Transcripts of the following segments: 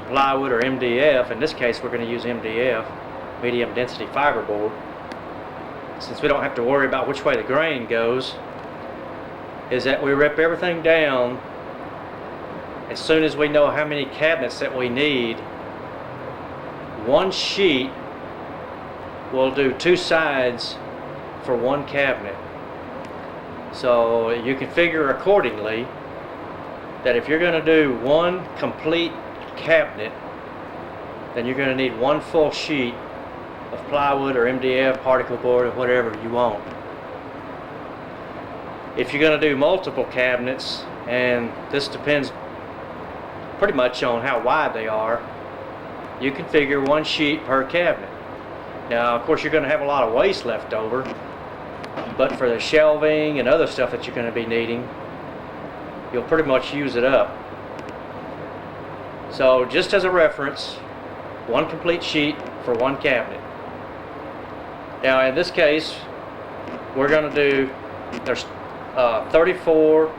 plywood or MDF. In this case, we're going to use MDF, medium density fiberboard, since we don't have to worry about which way the grain goes. Is that we rip everything down as soon as we know how many cabinets that we need. One sheet will do 2 sides for 1 cabinet. So you can figure accordingly that if you're going to do 1 complete cabinet, then you're going to need 1 full sheet of plywood or MDF, particle board, or whatever you want. If you're going to do multiple cabinets, and this depends pretty much on how wide they are, you can figure 1 sheet per cabinet. Now, of course, you're going to have a lot of waste left over, but for the shelving and other stuff that you're going to be needing, you'll pretty much use it up. So just as a reference, 1 complete sheet for 1 cabinet. Now in this case, we're going to do, there's 34,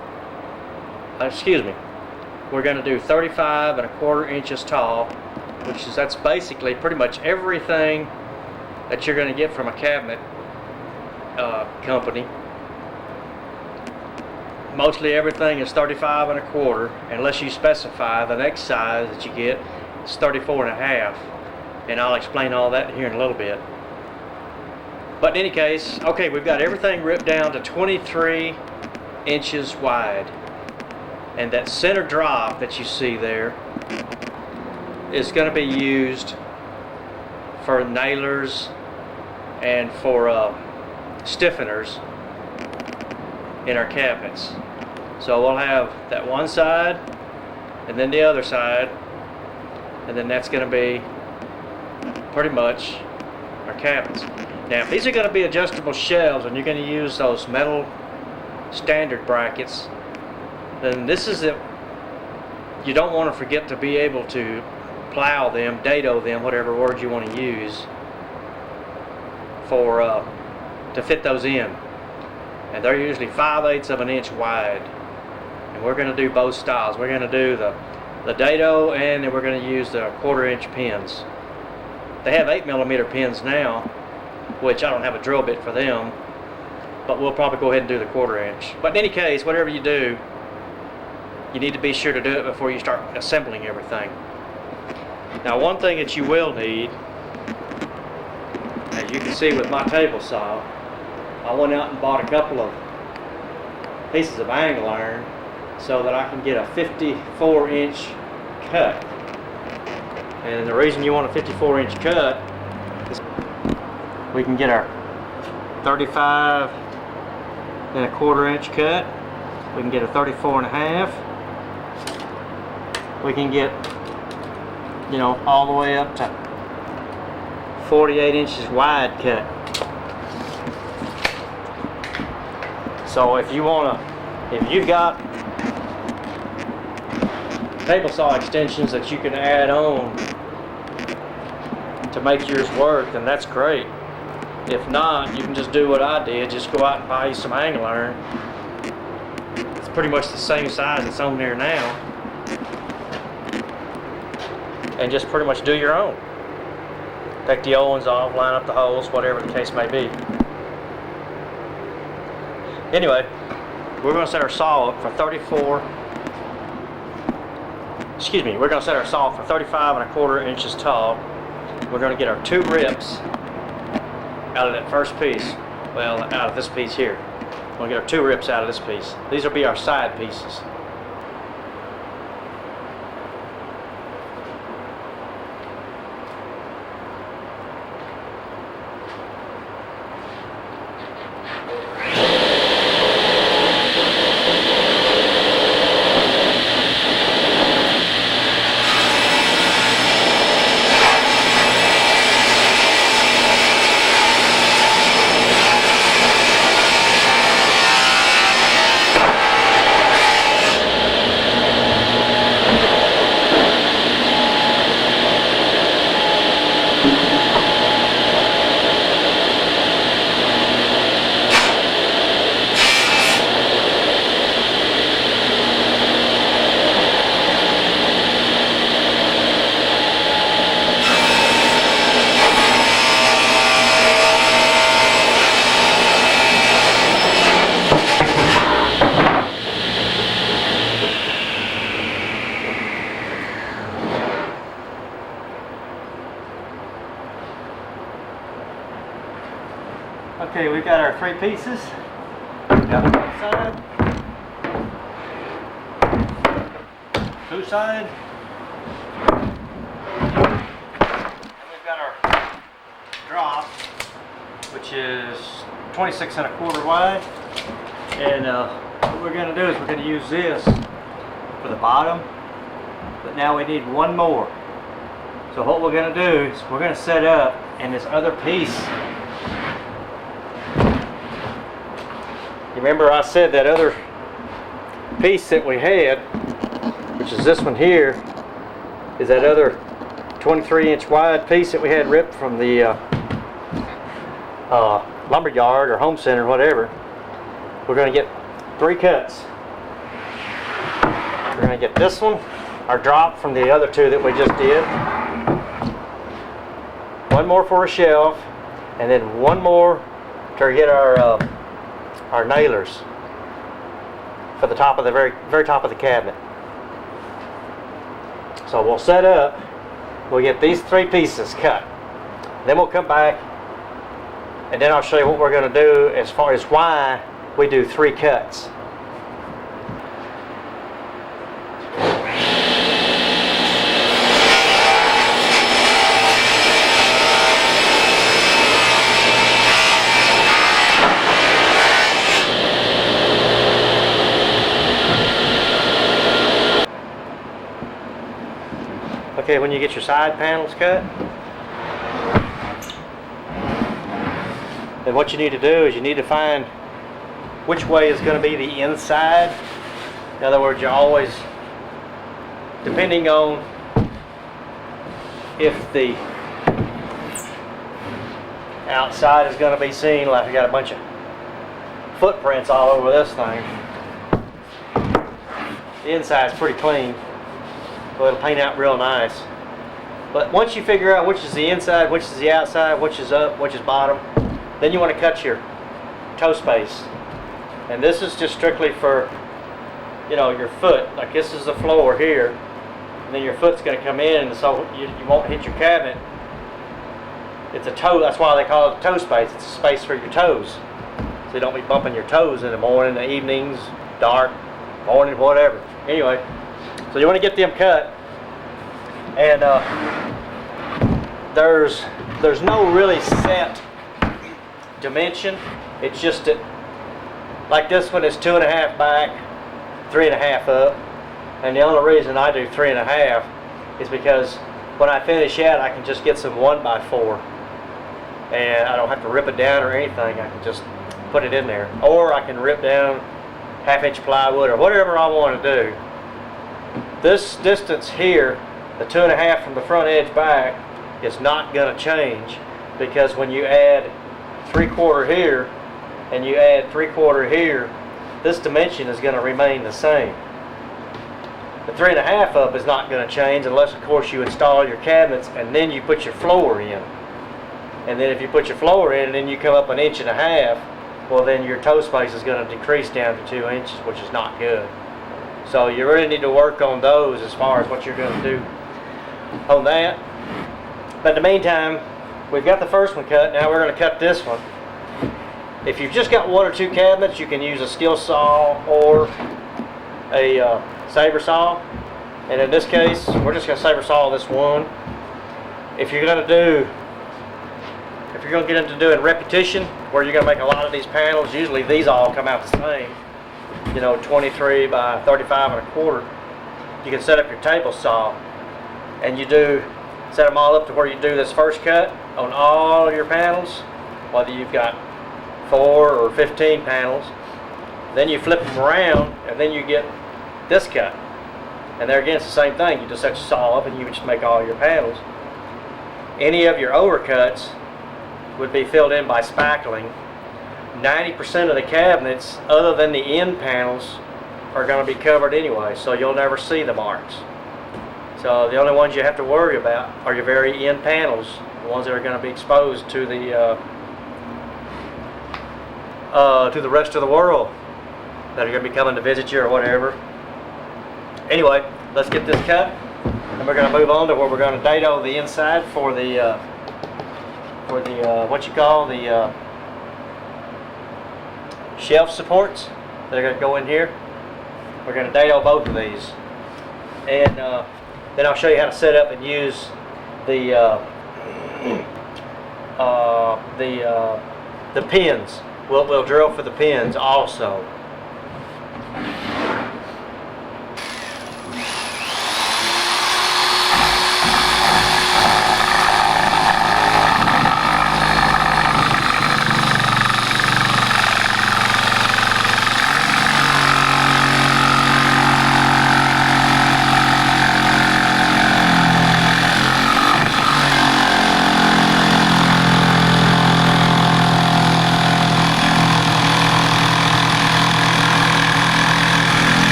excuse me, we're going to do 35¼ inches tall, which is, that's basically pretty much everything that you're going to get from a cabinet company. Mostly everything is 35¼ unless you specify the next size that you get is 34½, and I'll explain all that here in a little bit. But in any case, okay, we've got everything ripped down to 23 inches wide, and that center drop that you see there is going to be used for nailers and for stiffeners in our cabinets. So we'll have that one side and then the other side, and then that's going to be pretty much our cabinets. Now if these are going to be adjustable shelves and you're going to use those metal standard brackets, then this is it. You don't want to forget to be able to plow them, dado them, whatever word you want to use, for to fit those in. And they're usually 5/8 of an inch wide, and we're going to do both styles. We're going to do the dado, and then we're going to use the 1/4 inch pins. They have 8mm pins now, which I don't have a drill bit for them, but we'll probably go ahead and do the 1/4 inch. But in any case, whatever you do, you need to be sure to do it before you start assembling everything. Now one thing that you will need, as you can see with my table saw, I went out and bought a couple of pieces of angle iron so that I can get a 54-inch cut. And the reason you want a 54-inch cut is we can get our 35¼ inch cut. We can get a 34½. We can get, you know, all the way up to 48 inches wide cut. So if you if you've got table saw extensions that you can add on to make yours work, then that's great. If not, you can just do what I did, just go out and buy you some angle iron. It's pretty much the same size that's on there now, and just pretty much do your own. Take the old ones off, line up the holes, whatever the case may be. Anyway, we're going to set our saw up for 35¼ inches tall. We're going to get our 2 rips out of that first piece. Well, out of this piece here. We're going to get our 2 rips out of this piece. These will be our side pieces. Okay, we've got our 3 pieces. We've got one side, 2 side, and we've got our drop, which is 26 1/4 wide. And what we're going to do is we're going to use this for the bottom, but now we need one more. So what we're going to do is we're going to set up, and this other piece, you remember I said that other piece that we had, which is this one here, is that other 23-inch wide piece that we had ripped from the lumber yard or home center, whatever. We're going to get 3 cuts. We're going to get this one, our drop from the other 2 that we just did, one more for a shelf, and then one more to get our nailers for the top of the very top of the cabinet. So we'll set up, we'll get these 3 pieces cut, then we'll come back, and then I'll show you what we're going to do as far as why we do 3 cuts. Okay, when you get your side panels cut, then what you need to do is you need to find which way is going to be the inside. In other words, you're always, depending on if the outside is going to be seen, like I got a bunch of footprints all over this thing. The inside is pretty clean, so it'll paint out real nice. But once you figure out which is the inside, which is the outside, which is up, which is bottom, then you want to cut your toe space. And this is just strictly for, you know, your foot. Like this is the floor here, and then your foot's going to come in, and so you won't hit your cabinet. It's a toe, that's why they call it a toe space. It's a space for your toes. So you don't be bumping your toes in the morning, the evenings, dark, morning, whatever. Anyway, so you want to get them cut, and there's no really set dimension. It's just that, like this one is 2.5 back, 3.5 up, and the only reason I do 3.5 is because when I finish out, I can just get some 1x4, and I don't have to rip it down or anything. I can just put it in there, or I can rip down 1/2 inch plywood or whatever I want to do. This distance here, the 2.5 from the front edge back, is not going to change, because when you add 3/4 here and you add 3/4 here, this dimension is going to remain the same. The 3.5 up is not going to change unless, of course, you install your cabinets and then you put your floor in. And then if you put your floor in and then you come up 1.5 inches, well, then your toe space is going to decrease down to 2 inches, which is not good. So you really need to work on those as far as what you're going to do on that. But in the meantime, we've got the first one cut. Now we're going to cut this one. If you've just got 1 or 2 cabinets, you can use a skill saw or a saber saw. And in this case, we're just going to saber saw this one. If you're going to get into doing repetition, where you're going to make a lot of these panels, usually these all come out the same. You know, 23 by 35 1/4. You can set up your table saw, and set them all up to where you do this first cut on all your panels, whether you've got 4 or 15 panels. Then you flip them around, and then you get this cut. And there again, it's the same thing. You just set your saw up, and you just make all your panels. Any of your overcuts would be filled in by spackling. 90% of the cabinets, other than the end panels, are going to be covered anyway, so you'll never see the marks. So the only ones you have to worry about are your very end panels, the ones that are going to be exposed to the rest of the world that are going to be coming to visit you or whatever. Anyway, let's get this cut, and we're going to move on to where we're going to dado the inside for the what you call the shelf supports that are going to go in here. We're going to dado both of these, and then I'll show you how to set up and use the pins. We'll drill for the pins also.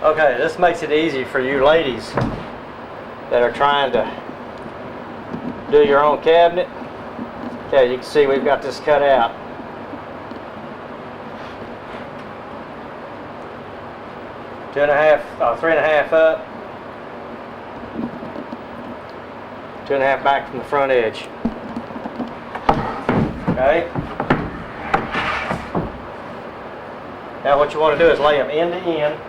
Okay, this makes it easy for you ladies that are trying to do your own cabinet. Okay, you can see we've got this cut out. Three and a half up, 2.5 back from the front edge. Okay. Now what you want to do is lay them end to end.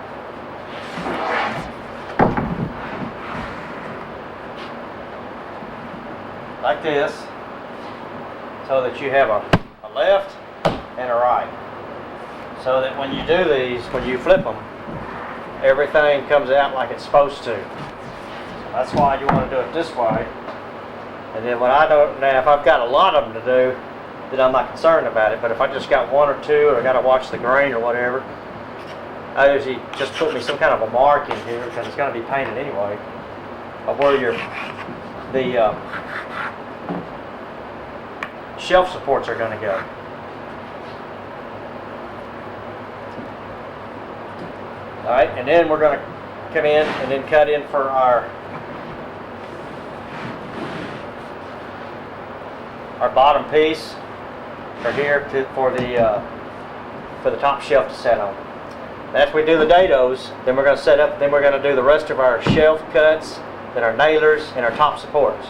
Like this, so that you have a left and a right. So that when you do these, when you flip them, everything comes out like it's supposed to. So that's why you want to do it this way. And then when I don't, now if I've got a lot of them to do, then I'm not concerned about it. But if I just got one or two, or I got to watch the grain or whatever, I usually just put me some kind of a mark in here because it's going to be painted anyway, of where the shelf supports are going to go. Alright, and then we're going to come in and then cut in for our bottom piece for here for the top shelf to set on. After we do the dados, then we're going to set up, then we're going to do the rest of our shelf cuts, then our nailers, and our top supports.